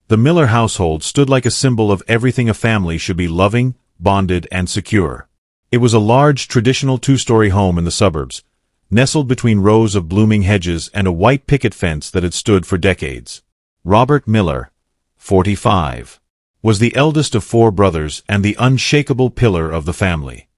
The Miller household stood like a symbol of everything a family should be: loving, bonded, and secure. It was a large, traditional two-story home in the suburbs, nestled between rows of blooming hedges and a white picket fence that had stood for decades. Robert Miller, 45, was the eldest of 4 brothers and the unshakable pillar of the family.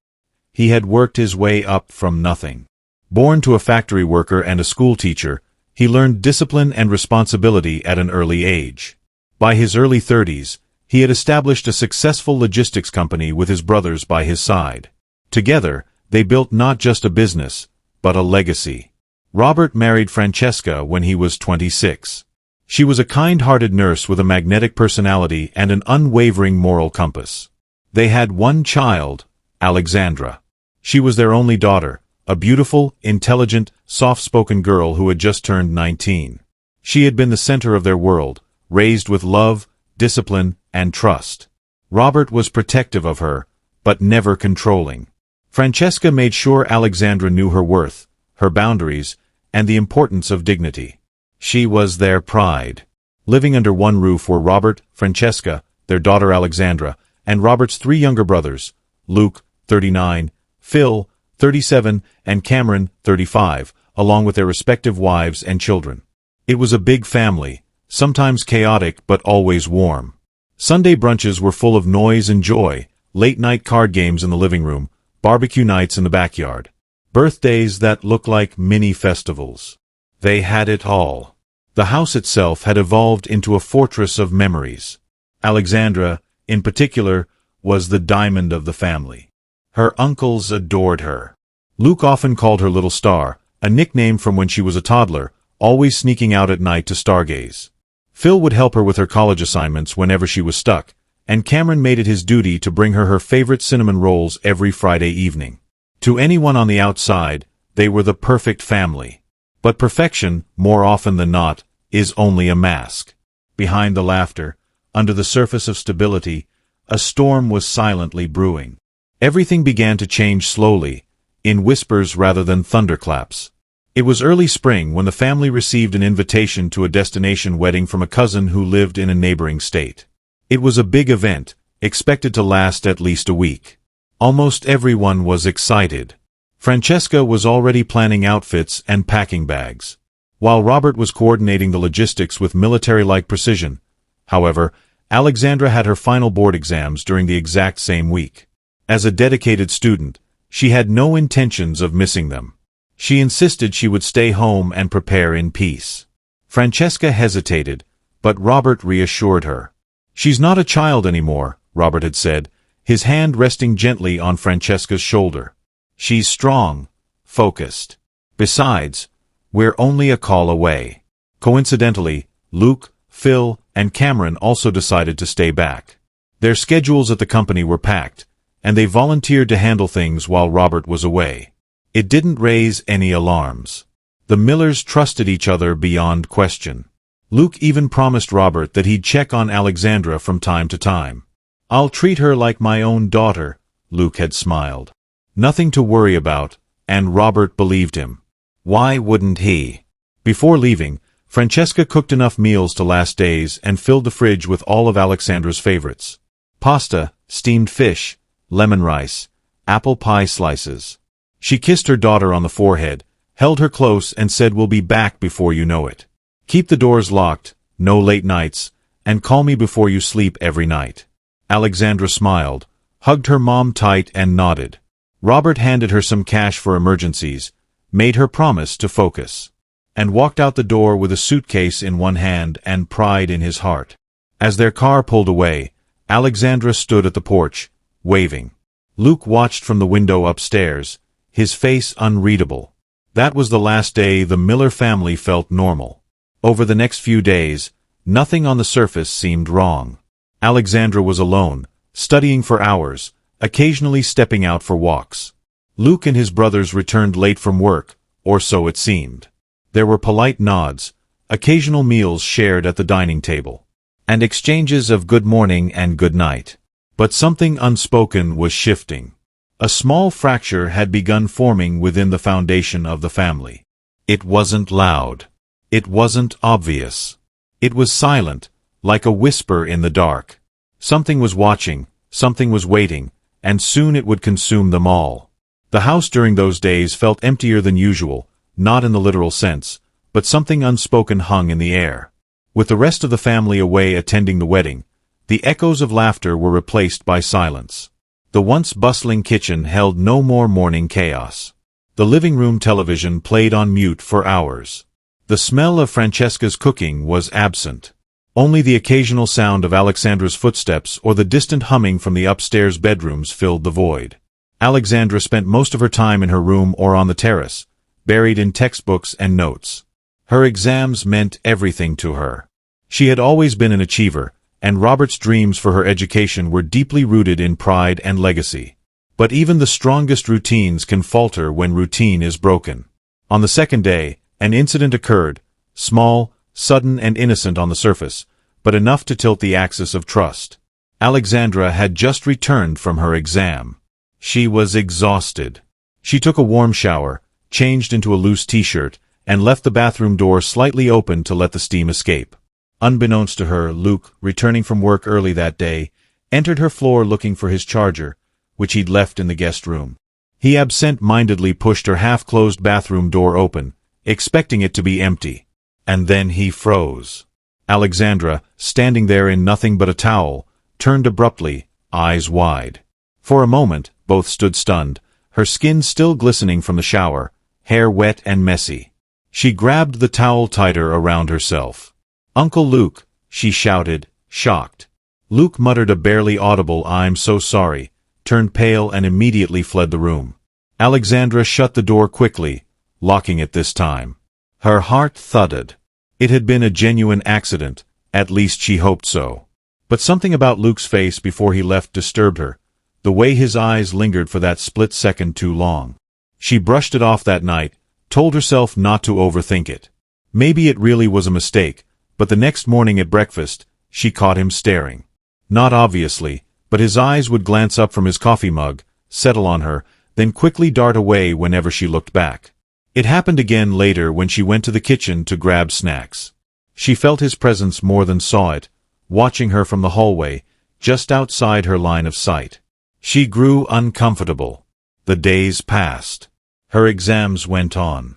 He had worked his way up from nothing. Born to a factory worker and a school teacher, he learned discipline and responsibility at an early age. By his early 30s, he had established a successful logistics company with his brothers by his side. Together, they built not just a business, but a legacy. Robert married Francesca when he was 26. She was a kind-hearted nurse with a magnetic personality and an unwavering moral compass. They had one child, Alexandra. She was their only daughter, a beautiful, intelligent, soft-spoken girl who had just turned 19. She had been the center of their world, raised with love, discipline, and trust. Robert was protective of her, but never controlling. Francesca made sure Alexandra knew her worth, her boundaries, and the importance of dignity. She was their pride. Living under one roof were Robert, Francesca, their daughter Alexandra, and Robert's 3 younger brothers, Luke, 39, Phil, 37, and Cameron, 35, along with their respective wives and children. It was a big family, sometimes chaotic but always warm. Sunday brunches were full of noise and joy, late-night card games in the living room, barbecue nights in the backyard. Birthdays that looked like mini-festivals. They had it all. The house itself had evolved into a fortress of memories. Alexandra, in particular, was the diamond of the family. Her uncles adored her. Luke often called her Little Star, a nickname from when she was a toddler, always sneaking out at night to stargaze. Phil would help her with her college assignments whenever she was stuck, and Cameron made it his duty to bring her favorite cinnamon rolls every Friday evening. To anyone on the outside, they were the perfect family. But perfection, more often than not, is only a mask. Behind the laughter, under the surface of stability, a storm was silently brewing. Everything began to change slowly, in whispers rather than thunderclaps. It was early spring when the family received an invitation to a destination wedding from a cousin who lived in a neighboring state. It was a big event, expected to last at least a week. Almost everyone was excited. Francesca was already planning outfits and packing bags, while Robert was coordinating the logistics with military-like precision. However, Alexandra had her final board exams during the exact same week. As a dedicated student, she had no intentions of missing them. She insisted she would stay home and prepare in peace. Francesca hesitated, but Robert reassured her. "She's not a child anymore," Robert had said, his hand resting gently on Francesca's shoulder. "She's strong, focused. Besides, we're only a call away." Coincidentally, Luke, Phil, and Cameron also decided to stay back. Their schedules at the company were packed, and they volunteered to handle things while Robert was away. It didn't raise any alarms. The Millers trusted each other beyond question. Luke even promised Robert that he'd check on Alexandra from time to time. "I'll treat her like my own daughter," Luke had smiled. Nothing to worry about, and Robert believed him. Why wouldn't he? Before leaving, Francesca cooked enough meals to last days and filled the fridge with all of Alexandra's favorites. Pasta, steamed fish, lemon rice, apple pie slices. She kissed her daughter on the forehead, held her close and said, "We'll be back before you know it. Keep the doors locked, no late nights, and call me before you sleep every night." Alexandra smiled, hugged her mom tight and nodded. Robert handed her some cash for emergencies, made her promise to focus, and walked out the door with a suitcase in one hand and pride in his heart. As their car pulled away, Alexandra stood at the porch, waving. Luke watched from the window upstairs, his face unreadable. That was the last day the Miller family felt normal. Over the next few days, nothing on the surface seemed wrong. Alexandra was alone, studying for hours, occasionally stepping out for walks. Luke and his brothers returned late from work, or so it seemed. There were polite nods, occasional meals shared at the dining table, and exchanges of good morning and good night. But something unspoken was shifting. A small fracture had begun forming within the foundation of the family. It wasn't loud. It wasn't obvious. It was silent, like a whisper in the dark. Something was watching, something was waiting, and soon it would consume them all. The house during those days felt emptier than usual, not in the literal sense, but something unspoken hung in the air. With the rest of the family away attending the wedding, the echoes of laughter were replaced by silence. The once bustling kitchen held no more morning chaos. The living room television played on mute for hours. The smell of Francesca's cooking was absent. Only the occasional sound of Alexandra's footsteps or the distant humming from the upstairs bedrooms filled the void. Alexandra spent most of her time in her room or on the terrace, buried in textbooks and notes. Her exams meant everything to her. She had always been an achiever, and Robert's dreams for her education were deeply rooted in pride and legacy. But even the strongest routines can falter when routine is broken. On the second day, an incident occurred, small, sudden and innocent on the surface, but enough to tilt the axis of trust. Alexandra had just returned from her exam. She was exhausted. She took a warm shower, changed into a loose t-shirt, and left the bathroom door slightly open to let the steam escape. Unbeknownst to her, Luke, returning from work early that day, entered her floor looking for his charger, which he'd left in the guest room. He absent-mindedly pushed her half-closed bathroom door open, expecting it to be empty. And then he froze. Alexandra, standing there in nothing but a towel, turned abruptly, eyes wide. For a moment, both stood stunned, her skin still glistening from the shower, hair wet and messy. She grabbed the towel tighter around herself. "Uncle Luke," she shouted, shocked. Luke muttered a barely audible "I'm so sorry," turned pale and immediately fled the room. Alexandra shut the door quickly, locking it this time. Her heart thudded. It had been a genuine accident, at least she hoped so. But something about Luke's face before he left disturbed her, the way his eyes lingered for that split second too long. She brushed it off that night, told herself not to overthink it. Maybe it really was a mistake, but the next morning at breakfast, she caught him staring. Not obviously, but his eyes would glance up from his coffee mug, settle on her, then quickly dart away whenever she looked back. It happened again later when she went to the kitchen to grab snacks. She felt his presence more than saw it, watching her from the hallway, just outside her line of sight. She grew uncomfortable. The days passed. Her exams went on.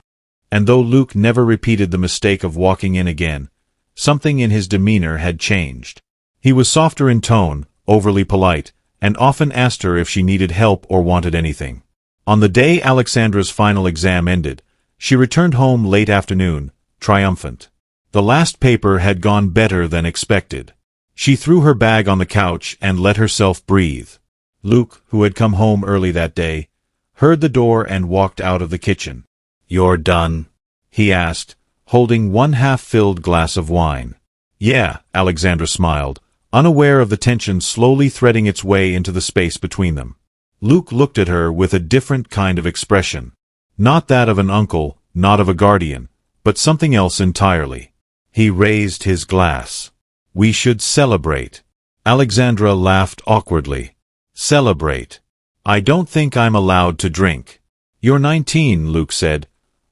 And though Luke never repeated the mistake of walking in again, something in his demeanor had changed. He was softer in tone, overly polite, and often asked her if she needed help or wanted anything. On the day Alexandra's final exam ended, she returned home late afternoon, triumphant. The last paper had gone better than expected. She threw her bag on the couch and let herself breathe. Luke, who had come home early that day, heard the door and walked out of the kitchen. "You're done?" he asked, holding one half-filled glass of wine. "Yeah," Alexandra smiled, unaware of the tension slowly threading its way into the space between them. Luke looked at her with a different kind of expression. Not that of an uncle, not of a guardian, but something else entirely. He raised his glass. "We should celebrate." Alexandra laughed awkwardly. "Celebrate? I don't think I'm allowed to drink." "You're 19, Luke said,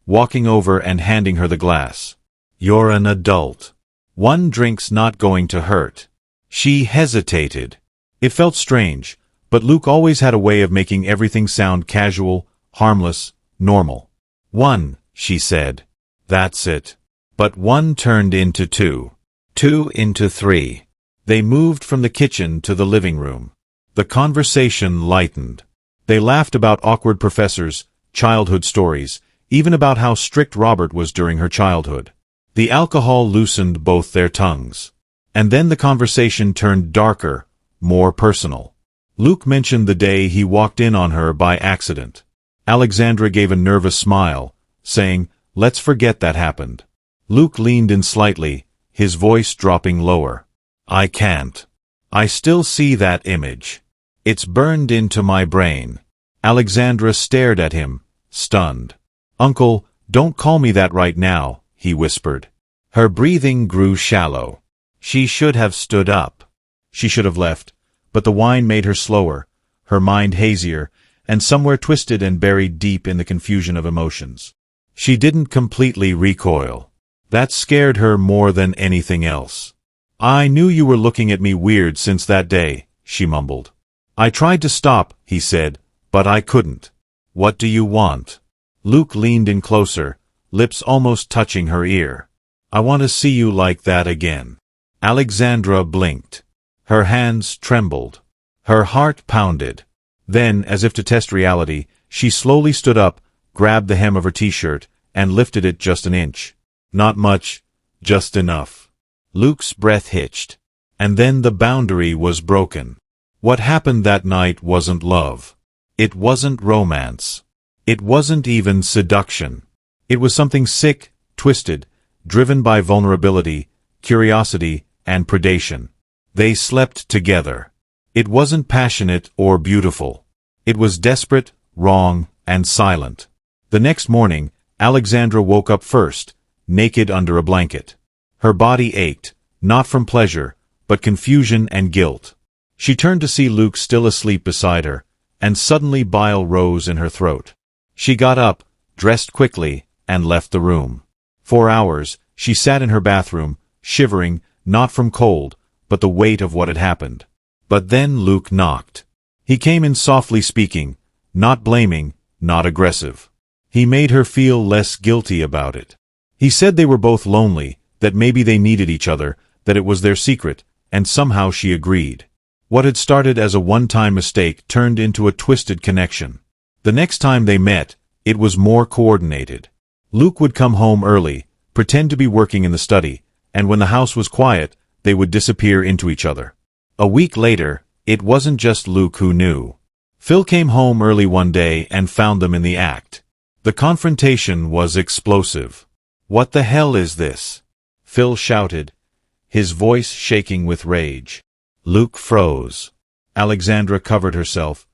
walking over and handing her the glass. "You're an adult. One drink's not going to hurt." She hesitated. It felt strange, but Luke always had a way of making everything sound casual, harmless, normal. "One," she said. "That's it." But one turned into two. Two into three. They moved from the kitchen to the living room. The conversation lightened. They laughed about awkward professors, childhood stories, even about how strict Robert was during her childhood. The alcohol loosened both their tongues. And then the conversation turned darker, more personal. Luke mentioned the day he walked in on her by accident. Alexandra gave a nervous smile, saying, "Let's forget that happened." Luke leaned in slightly, his voice dropping lower. "I can't. I still see that image. It's burned into my brain." Alexandra stared at him, stunned. "Uncle, don't call me that right now," he whispered. Her breathing grew shallow. She should have stood up. She should have left, but the wine made her slower, her mind hazier, and somewhere twisted and buried deep in the confusion of emotions. She didn't completely recoil. That scared her more than anything else. I knew you were looking at me weird since that day, she mumbled. I tried to stop, he said, but I couldn't. What do you want? Luke leaned in closer, lips almost touching her ear. I want to see you like that again. Alexandra blinked. Her hands trembled. Her heart pounded. Then, as if to test reality, she slowly stood up, grabbed the hem of her t-shirt, and lifted it just an inch. Not much, just enough. Luke's breath hitched. And then the boundary was broken. What happened that night wasn't love. It wasn't romance. It wasn't even seduction. It was something sick, twisted, driven by vulnerability, curiosity, and predation. They slept together. It wasn't passionate or beautiful. It was desperate, wrong, and silent. The next morning, Alexandra woke up first, naked under a blanket. Her body ached, not from pleasure, but confusion and guilt. She turned to see Luke still asleep beside her, and suddenly bile rose in her throat. She got up, dressed quickly, and left the room. For hours, she sat in her bathroom, shivering, not from cold, but the weight of what had happened. But then Luke knocked. He came in softly speaking, not blaming, not aggressive. He made her feel less guilty about it. He said they were both lonely, that maybe they needed each other, that it was their secret, and somehow she agreed. What had started as a one-time mistake turned into a twisted connection. The next time they met, it was more coordinated. Luke would come home early, pretend to be working in the study, and when the house was quiet, they would disappear into each other. A week later, it wasn't just Luke who knew. Phil came home early one day and found them in the act. The confrontation was explosive. "What the hell is this?" Phil shouted, his voice shaking with rage. Luke froze. Alexandra covered herself,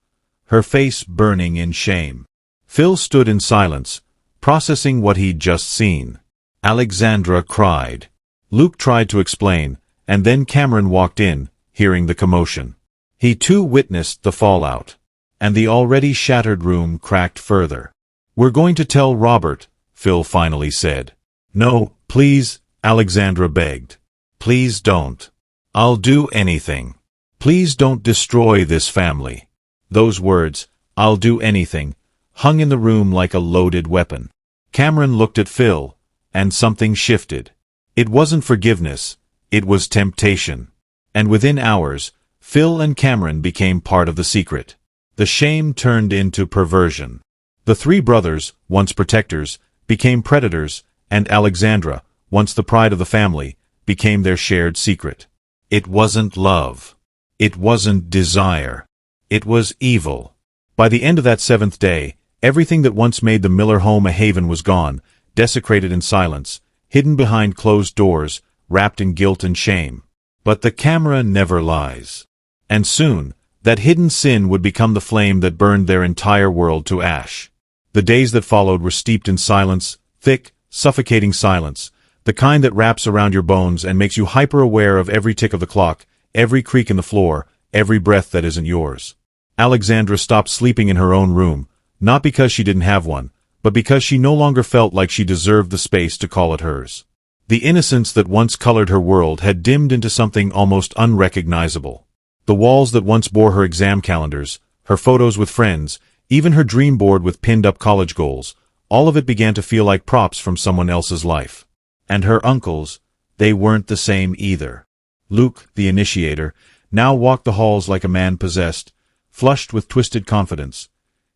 her face burning in shame. Phil stood in silence, processing what he'd just seen. Alexandra cried. Luke tried to explain, and then Cameron walked in, hearing the commotion. He too witnessed the fallout. And the already shattered room cracked further. "We're going to tell Robert," Phil finally said. "No, please," Alexandra begged. "Please don't. I'll do anything. Please don't destroy this family." Those words, "I'll do anything," hung in the room like a loaded weapon. Cameron looked at Phil, and something shifted. It wasn't forgiveness, it was temptation. And within hours, Phil and Cameron became part of the secret. The shame turned into perversion. The three brothers, once protectors, became predators, and Alexandra, once the pride of the family, became their shared secret. It wasn't love. It wasn't desire. It was evil. By the end of that seventh day, everything that once made the Miller home a haven was gone, desecrated in silence, hidden behind closed doors, wrapped in guilt and shame. But the camera never lies. And soon, that hidden sin would become the flame that burned their entire world to ash. The days that followed were steeped in silence, thick, suffocating silence, the kind that wraps around your bones and makes you hyper-aware of every tick of the clock, every creak in the floor, every breath that isn't yours. Alexandra stopped sleeping in her own room, not because she didn't have one, but because she no longer felt like she deserved the space to call it hers. The innocence that once colored her world had dimmed into something almost unrecognizable. The walls that once bore her exam calendars, her photos with friends, even her dream board with pinned-up college goals, all of it began to feel like props from someone else's life. And her uncles, they weren't the same either. Luke, the initiator, now walked the halls like a man possessed, flushed with twisted confidence,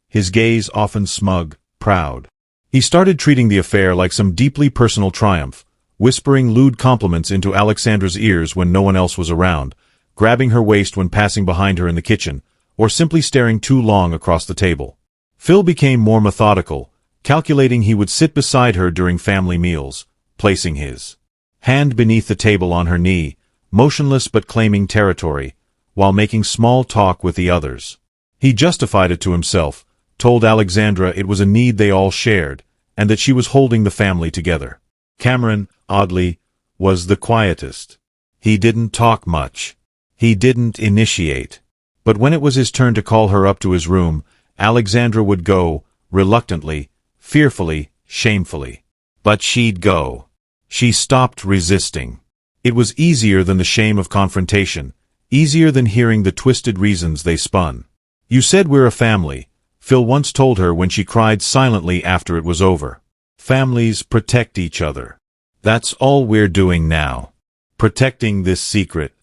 his gaze often smug, proud. He started treating the affair like some deeply personal triumph, whispering lewd compliments into Alexandra's ears when no one else was around, grabbing her waist when passing behind her in the kitchen, or simply staring too long across the table. Phil became more methodical, calculating he would sit beside her during family meals, placing his hand beneath the table on her knee, motionless but claiming territory, while making small talk with the others. He justified it to himself, told Alexandra it was a need they all shared, and that she was holding the family together. Cameron, oddly, was the quietest. He didn't talk much. He didn't initiate. But when it was his turn to call her up to his room, Alexandra would go, reluctantly, fearfully, shamefully. But she'd go. She stopped resisting. It was easier than the shame of confrontation, easier than hearing the twisted reasons they spun. "You said we're a family," Phil once told her when she cried silently after it was over. "Families protect each other. That's all we're doing now. Protecting this secret."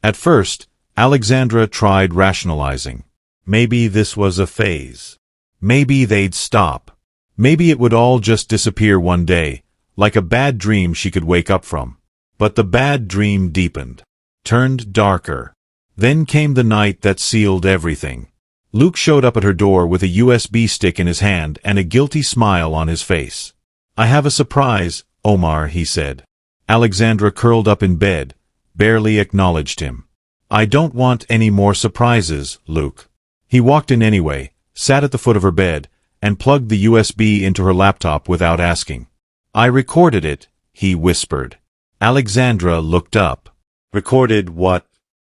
At first, Alexandra tried rationalizing. Maybe this was a phase. Maybe they'd stop. Maybe it would all just disappear one day, like a bad dream she could wake up from. But the bad dream deepened, turned darker. Then came the night that sealed everything. Luke showed up at her door with a USB stick in his hand and a guilty smile on his face. "I have a surprise, Omar," he said. Alexandra curled up in bed, barely acknowledged him. "I don't want any more surprises, Luke." He walked in anyway, sat at the foot of her bed, and plugged the USB into her laptop without asking. "I recorded it," he whispered. Alexandra looked up. "Recorded what?"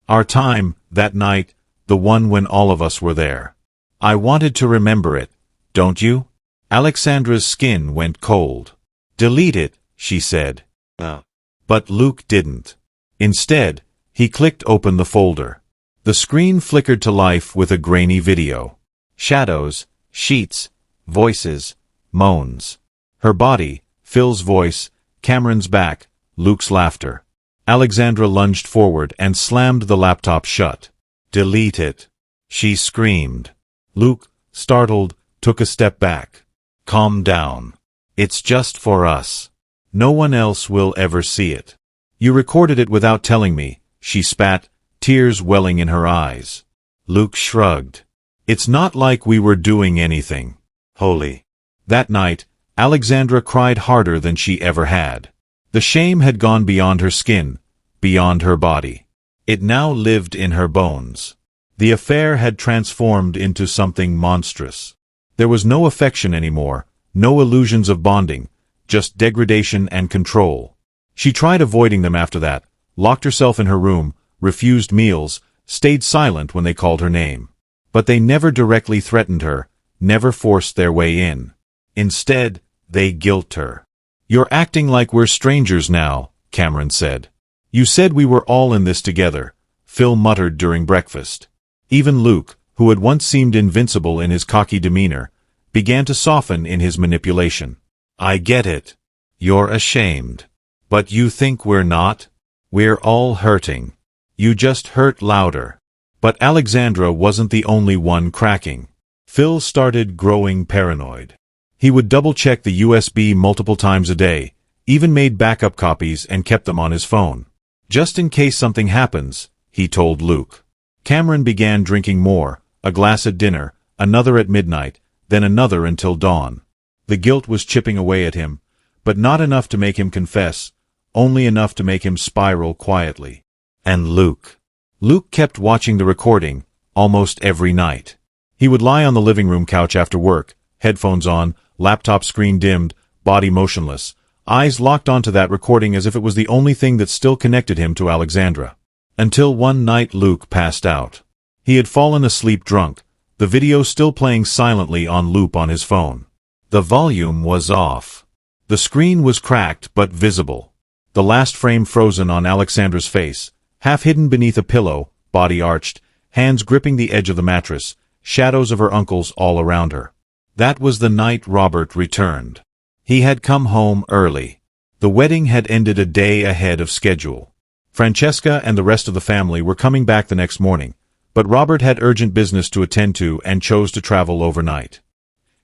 "Our time, that night, the one when all of us were there. I wanted to remember it, don't you?" Alexandra's skin went cold. "Delete it," she said. "No." But Luke didn't. Instead, he clicked open the folder. The screen flickered to life with a grainy video. Shadows, sheets, voices, moans. Her body, Phil's voice, Cameron's back, Luke's laughter. Alexandra lunged forward and slammed the laptop shut. "Delete it," she screamed. Luke, startled, took a step back. "Calm down. It's just for us. No one else will ever see it." "You recorded it without telling me," she spat, tears welling in her eyes. Luke shrugged. "It's not like we were doing anything. Holy." That night, Alexandra cried harder than she ever had. The shame had gone beyond her skin, beyond her body. It now lived in her bones. The affair had transformed into something monstrous. There was no affection anymore, no illusions of bonding, just degradation and control. She tried avoiding them after that, locked herself in her room, refused meals, stayed silent when they called her name. But they never directly threatened her, never forced their way in. Instead, they guilt her. "You're acting like we're strangers now," Cameron said. "You said we were all in this together," Phil muttered during breakfast. Even Luke, who had once seemed invincible in his cocky demeanor, began to soften in his manipulation. "I get it. You're ashamed. But you think we're not? We're all hurting. You just hurt louder." But Alexandra wasn't the only one cracking. Phil started growing paranoid. He would double-check the USB multiple times a day, even made backup copies and kept them on his phone. "Just in case something happens," he told Luke. Cameron began drinking more, a glass at dinner, another at midnight, then another until dawn. The guilt was chipping away at him, but not enough to make him confess, only enough to make him spiral quietly. And Luke. Luke kept watching the recording, almost every night. He would lie on the living room couch after work, headphones on, laptop screen dimmed, body motionless, eyes locked onto that recording as if it was the only thing that still connected him to Alexandra. Until one night Luke passed out. He had fallen asleep drunk, the video still playing silently on loop on his phone. The volume was off. The screen was cracked but visible. The last frame frozen on Alexandra's face, half hidden beneath a pillow, body arched, hands gripping the edge of the mattress, shadows of her uncles all around her. That was the night Robert returned. He had come home early. The wedding had ended a day ahead of schedule. Francesca and the rest of the family were coming back the next morning, but Robert had urgent business to attend to and chose to travel overnight.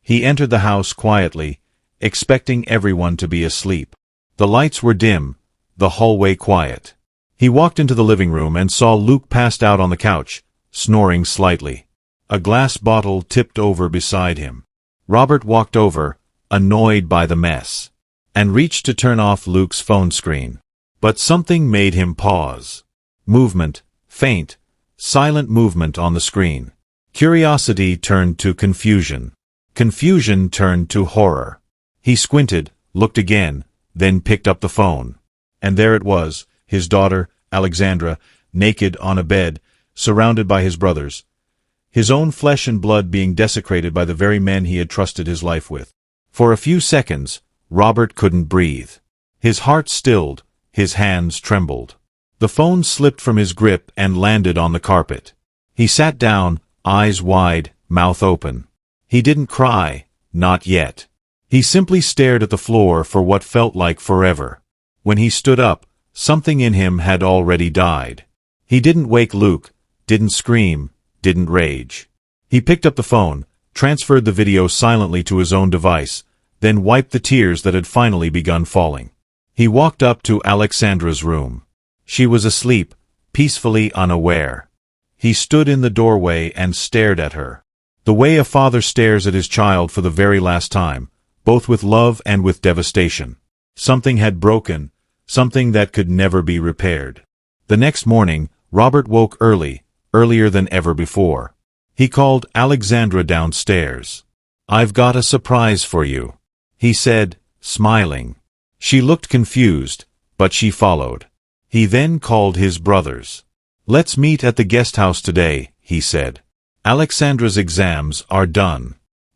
He entered the house quietly, expecting everyone to be asleep. The lights were dim, the hallway quiet. He walked into the living room and saw Luke passed out on the couch, snoring slightly. A glass bottle tipped over beside him. Robert walked over, annoyed by the mess, and reached to turn off Luke's phone screen. But something made him pause. Movement, faint, silent movement on the screen. Curiosity turned to confusion. Confusion turned to horror. He squinted, looked again, then picked up the phone. And there it was, his daughter, Alexandra, naked on a bed, surrounded by his brothers. His own flesh and blood being desecrated by the very men he had trusted his life with. For a few seconds, Robert couldn't breathe. His heart stilled, his hands trembled. The phone slipped from his grip and landed on the carpet. He sat down, eyes wide, mouth open. He didn't cry, not yet. He simply stared at the floor for what felt like forever. When he stood up, something in him had already died. He didn't wake Luke, didn't scream, didn't rage. He picked up the phone, transferred the video silently to his own device, then wiped the tears that had finally begun falling. He walked up to Alexandra's room. She was asleep, peacefully unaware. He stood in the doorway and stared at her. The way a father stares at his child for the very last time, both with love and with devastation. Something had broken, something that could never be repaired. The next morning, Robert woke early, earlier than ever before. He called Alexandra downstairs. "I've got a surprise for you," he said, smiling. She looked confused, but she followed. He then called his brothers. "Let's meet at the guest house today," he said. "Alexandra's exams are done.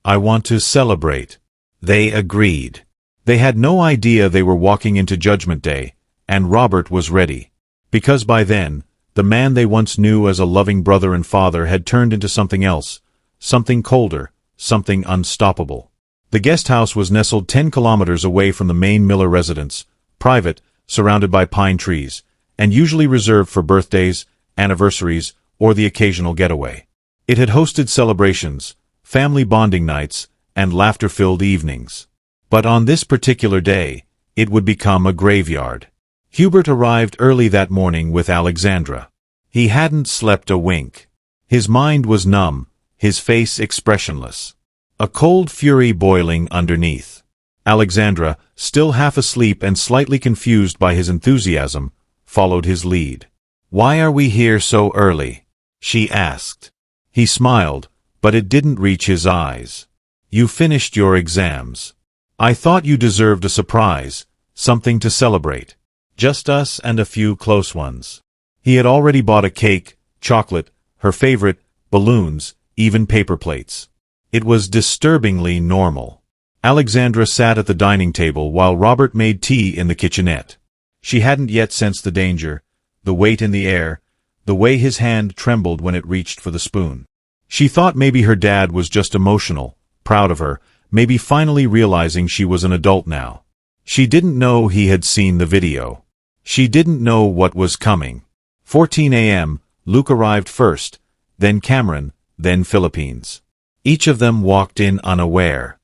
I want to celebrate." They agreed. They had no idea they were walking into Judgment Day, and Robert was ready. Because by then, the man they once knew as a loving brother and father had turned into something else, something colder, something unstoppable. The guest house was nestled 10 kilometers away from the main Miller residence, private, surrounded by pine trees, and usually reserved for birthdays, anniversaries, or the occasional getaway. It had hosted celebrations, family bonding nights, and laughter-filled evenings. But on this particular day, it would become a graveyard. Hubert arrived early that morning with Alexandra. He hadn't slept a wink. His mind was numb, his face expressionless. A cold fury boiling underneath. Alexandra, still half asleep and slightly confused by his enthusiasm, followed his lead. "Why are we here so early?" she asked. He smiled, but it didn't reach his eyes. "You finished your exams. I thought you deserved a surprise, something to celebrate. Just us and a few close ones." He had already bought a cake, chocolate, her favorite, balloons, even paper plates. It was disturbingly normal. Alexandra sat at the dining table while Robert made tea in the kitchenette. She hadn't yet sensed the danger, the weight in the air, the way his hand trembled when it reached for the spoon. She thought maybe her dad was just emotional, proud of her, maybe finally realizing she was an adult now. She didn't know he had seen the video. She didn't know what was coming. 14 a.m., Luke arrived first, then Cameron, then Philippines. Each of them walked in unaware,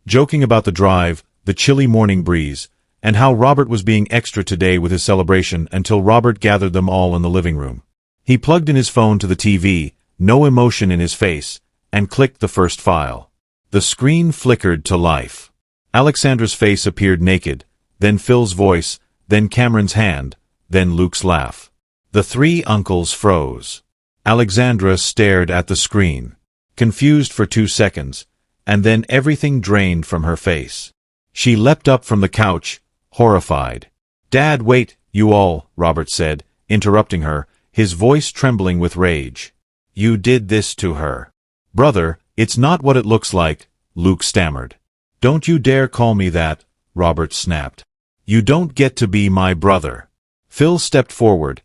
joking about the drive, the chilly morning breeze, and how Robert was being extra today with his celebration until Robert gathered them all in the living room. He plugged in his phone to the TV, no emotion in his face, and clicked the first file. The screen flickered to life. Alexandra's face appeared naked, then Phil's voice, then Cameron's hand, then Luke's laugh. The three uncles froze. Alexandra stared at the screen, confused for 2 seconds, and then everything drained from her face. She leapt up from the couch, horrified. "Dad, wait, you all," Robert said, interrupting her, his voice trembling with rage. "You did this to her." "Brother, it's not what it looks like," Luke stammered. "Don't you dare call me that," Robert snapped. "You don't get to be my brother." Phil stepped forward,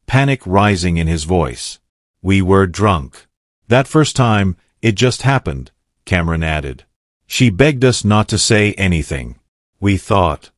panic rising in his voice. "We were drunk. That first time, it just happened," Cameron added. "She begged us not to say anything. We thought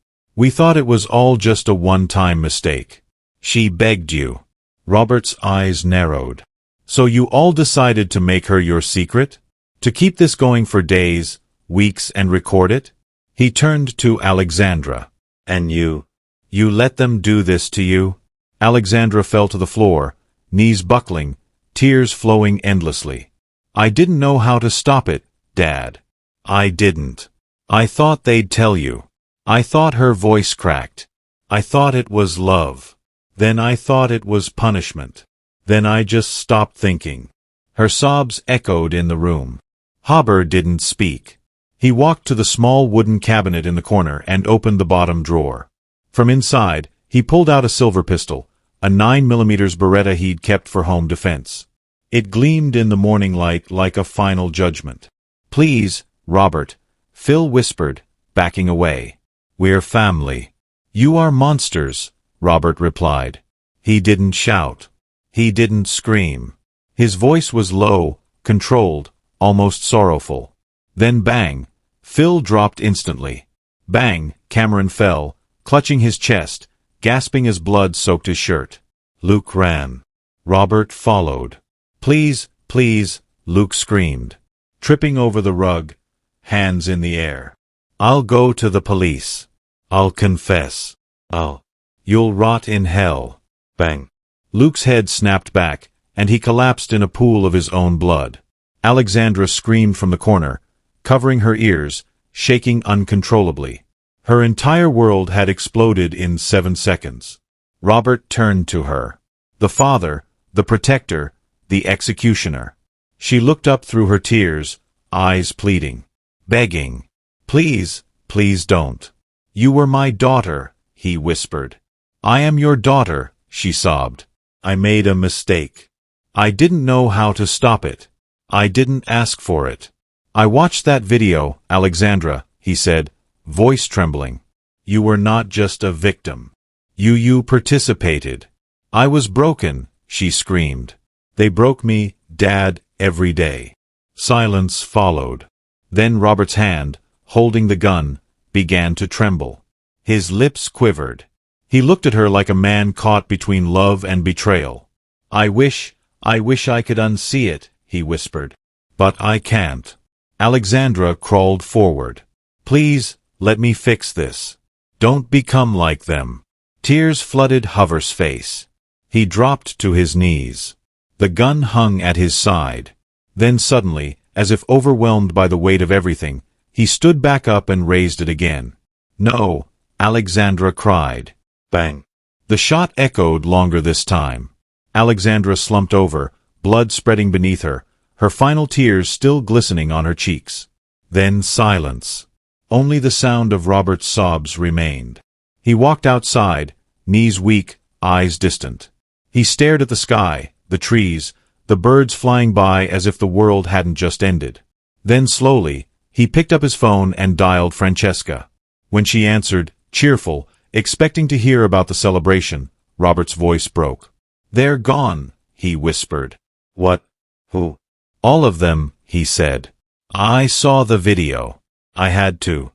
it was all just a one-time mistake." "She begged you." Robert's eyes narrowed. "So you all decided to make her your secret? To keep this going for days, weeks, and record it?" He turned to Alexandra. "And you let them do this to you?" Alexandra fell to the floor, knees buckling, tears flowing endlessly. "I didn't know how to stop it, Dad. I didn't. I thought they'd tell you. I thought." Her voice cracked. "I thought it was love. Then I thought it was punishment. Then I just stopped thinking." Her sobs echoed in the room. Haber didn't speak. He walked to the small wooden cabinet in the corner and opened the bottom drawer. From inside, he pulled out a silver pistol, a 9mm Beretta he'd kept for home defense. It gleamed in the morning light like a final judgment. "Please, Robert," Phil whispered, backing away. "We're family. You are monsters, Robert replied. He didn't shout. He didn't scream. His voice was low, controlled, almost sorrowful. Then bang! Phil dropped instantly. Bang! Cameron fell, clutching his chest, gasping as blood soaked his shirt. Luke ran. Robert followed. Please, please, Luke screamed, tripping over the rug, hands in the air. I'll go to the police. I'll confess. You'll rot in hell. Bang. Luke's head snapped back, and he collapsed in a pool of his own blood. Alexandra screamed from the corner, covering her ears, shaking uncontrollably. Her entire world had exploded in 7 seconds. Robert turned to her. The father, the protector, the executioner. She looked up through her tears, eyes pleading, begging. Please, please don't. You were my daughter, he whispered. I am your daughter, she sobbed. I made a mistake. I didn't know how to stop it. I didn't ask for it. I watched that video, Alexandra, he said, voice trembling. You were not just a victim. You participated. I was broken, she screamed. They broke me, Dad, every day. Silence followed. Then Robert's hand, holding the gun, began to tremble. His lips quivered. He looked at her like a man caught between love and betrayal. I wish I could unsee it, he whispered. But I can't. Alexandra crawled forward. Please, let me fix this. Don't become like them. Tears flooded Hover's face. He dropped to his knees. The gun hung at his side. Then suddenly, as if overwhelmed by the weight of everything, he stood back up and raised it again. No, Alexandra cried. Bang. The shot echoed longer this time. Alexandra slumped over, blood spreading beneath her, her final tears still glistening on her cheeks. Then silence. Only the sound of Robert's sobs remained. He walked outside, knees weak, eyes distant. He stared at the sky, the trees, the birds flying by as if the world hadn't just ended. Then slowly, he picked up his phone and dialed Francesca. When she answered, cheerful, expecting to hear about the celebration, Robert's voice broke. They're gone, he whispered. What? Who? All of them, he said. I saw the video. I had to.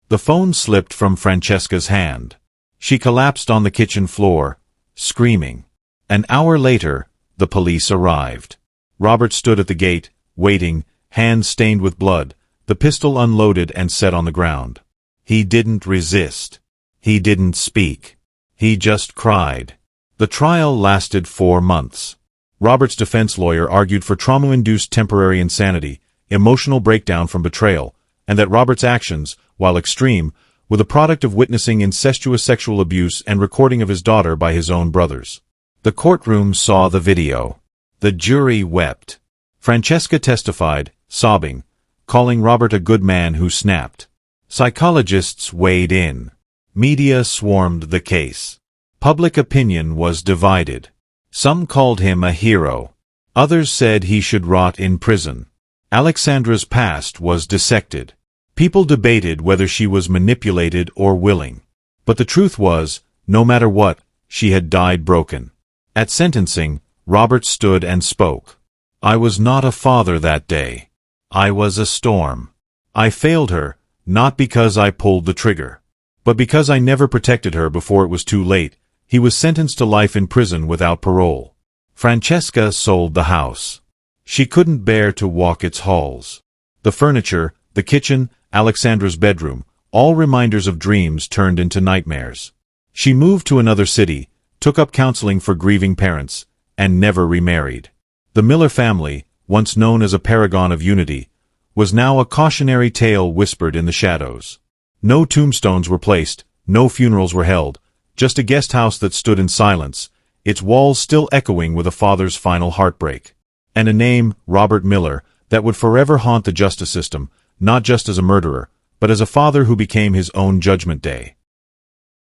The phone slipped from Francesca's hand. She collapsed on the kitchen floor, screaming. An hour later, the police arrived. Robert stood at the gate, waiting, hands stained with blood, the pistol unloaded and set on the ground. He didn't resist. He didn't speak. He just cried. The trial lasted 4 months. Robert's defense lawyer argued for trauma-induced temporary insanity, emotional breakdown from betrayal, and that Robert's actions, while extreme, were the product of witnessing incestuous sexual abuse and recording of his daughter by his own brothers. The courtroom saw the video. The jury wept. Francesca testified, sobbing, calling Robert a good man who snapped. Psychologists weighed in. Media swarmed the case. Public opinion was divided. Some called him a hero. Others said he should rot in prison. Alexandra's past was dissected. People debated whether she was manipulated or willing. But the truth was, no matter what, she had died broken. At sentencing, Robert stood and spoke. I was not a father that day. I was a storm. I failed her, not because I pulled the trigger, but because I never protected her before it was too late. He was sentenced to life in prison without parole. Francesca sold the house. She couldn't bear to walk its halls. The furniture, the kitchen, Alexandra's bedroom, all reminders of dreams turned into nightmares. She moved to another city, took up counseling for grieving parents, and never remarried. The Miller family, once known as a paragon of unity, was now a cautionary tale whispered in the shadows. No tombstones were placed, no funerals were held, just a guest house that stood in silence, its walls still echoing with a father's final heartbreak. And a name, Robert Miller, that would forever haunt the justice system, not just as a murderer, but as a father who became his own judgment day.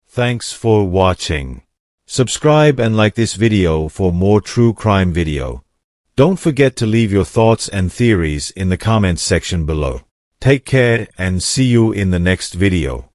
Thanks for watching. Subscribe and like this video for more true crime video. Don't forget to leave your thoughts and theories in the comments section below. Take care and see you in the next video.